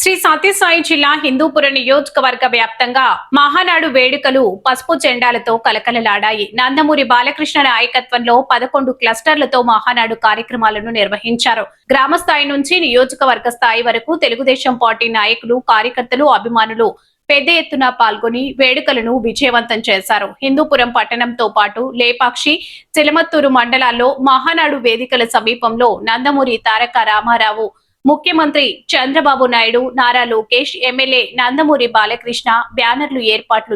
శ్రీ సత్యసాయి జిల్లా హిందూపుర నియోజకవర్గ వ్యాప్తంగా మహానాడు వేడుకలు పసుపు జెండాలతో కలకలలాడాయి. నందమూరి బాలకృష్ణ నాయకత్వంలో 11 క్లస్టర్లతో మహానాడు కార్యక్రమాలను నిర్వహించారు. గ్రామ స్థాయి నుంచి నియోజకవర్గ స్థాయి వరకు తెలుగుదేశం పార్టీ నాయకులు, కార్యకర్తలు, అభిమానులు పెద్ద ఎత్తున పాల్గొని వేడుకలను విజయవంతం చేశారు. హిందూపురం పట్టణంతో పాటు లేపాక్షి, చిలమత్తూరు మండలాల్లో మహానాడు వేదికల సమీపంలో నందమూరి తారక రామారావు, ముఖ్యమంత్రి చంద్రబాబు నాయుడు, నారా లోకేష్, ఎమ్మెల్యే నందమూరి బాలకృష్ణ బ్యానర్లు ఏర్పాట్లు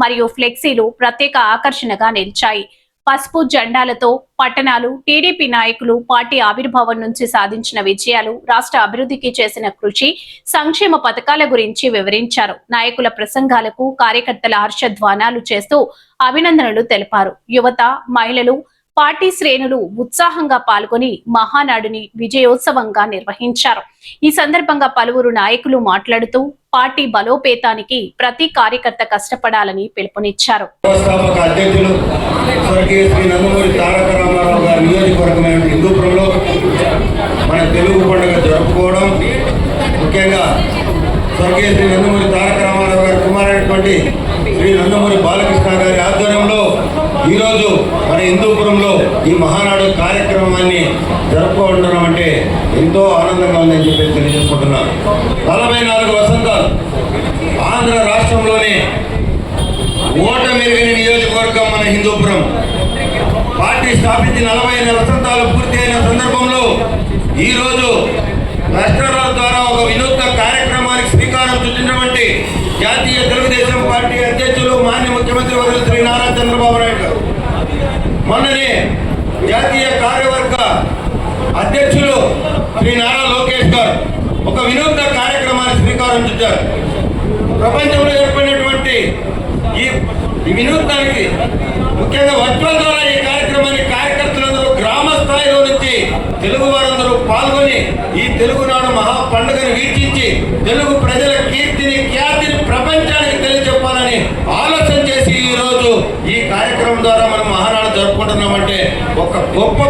మరియు ఫ్లెక్సీలు ప్రత్యేక ఆకర్షణగా నిలిచాయి. పసుపు జెండాలతో పట్టణాలు, టీడీపీ నాయకులు పార్టీ ఆవిర్భావం నుంచి సాధించిన విజయాలు, రాష్ట్ర అభివృద్ధికి చేసిన కృషి, సంక్షేమ పథకాల గురించి వివరించారు. నాయకుల ప్రసంగాలకు కార్యకర్తల హర్షధ్వానాలు చేస్తూ అభినందనలు తెలిపారు. యువత, మహిళలు, పార్టీ శ్రేణులు ఉత్సాహంగా పాల్గొని మహానాడుని విజయోత్సవంగా నిర్వహించారు. ఈ సందర్భంగా పలువురు నాయకులు మాట్లాడుతూ పార్టీ బలోపేతానికి ప్రతి కార్యకర్త కష్టపడాలని పిలుపునిచ్చారు. శ్రీ నందమూరి బాలకృష్ణ గారి ఆధ్వర్యంలో ఈరోజు మన హిందూపురంలో ఈ మహానాడు కార్యక్రమాన్ని జరుపుకుంటున్నాం అంటే ఎంతో ఆనందంగా ఉందని చెప్పి తెలియజేసుకుంటున్నాను. 44 వసంతాలు ఆంధ్ర రాష్ట్రంలోనే ఓటమిరిగిన నియోజకవర్గం మన హిందూపురం. పార్టీ స్థాపించి 40 వసంతాలు పూర్తి అయిన సందర్భంలో ఈరోజు రాష్ట్రాల ద్వారా ఒక వినూత్న కార్యక్రమానికి శ్రీకారం చుట్టినటువంటి జాతీయ తెలుగుదేశం పార్టీ అధ్యక్షులు, మాన్య ముఖ్యమంత్రి వర్యులు శ్రీ నారా చంద్రబాబు నాయుడు గారు, మొన్ననే జాతీయ కార్యవర్గ అధ్యక్షులు శ్రీ నారా లోకేష్ గారు ఒక వినూత్న కార్యక్రమానికి శ్రీకారం చుట్టారు. ప్రపంచంలో ఏర్పడినటువంటి ఈ వినూత్నానికి ముఖ్యంగా వర్చువల్ ద్వారా ఈ కార్యక్రమాన్ని కార్యకర్తలందరూ గ్రామ స్థాయిలో నుంచి తెలుగు వారందరూ పాల్గొని ఈ తెలుగునాడు మహా పండుగను వీక్షించి తెలుగు ప్రజల కీర్తిని, ఖ్యాతిని ప్రపంచానికి తెలియజెప్పాలని ఆలోచన చేసి ఈరోజు ఈ కార్యక్రమం ద్వారా మనం మహానాడు జరుపుకుంటున్నామంటే ఒక గొప్ప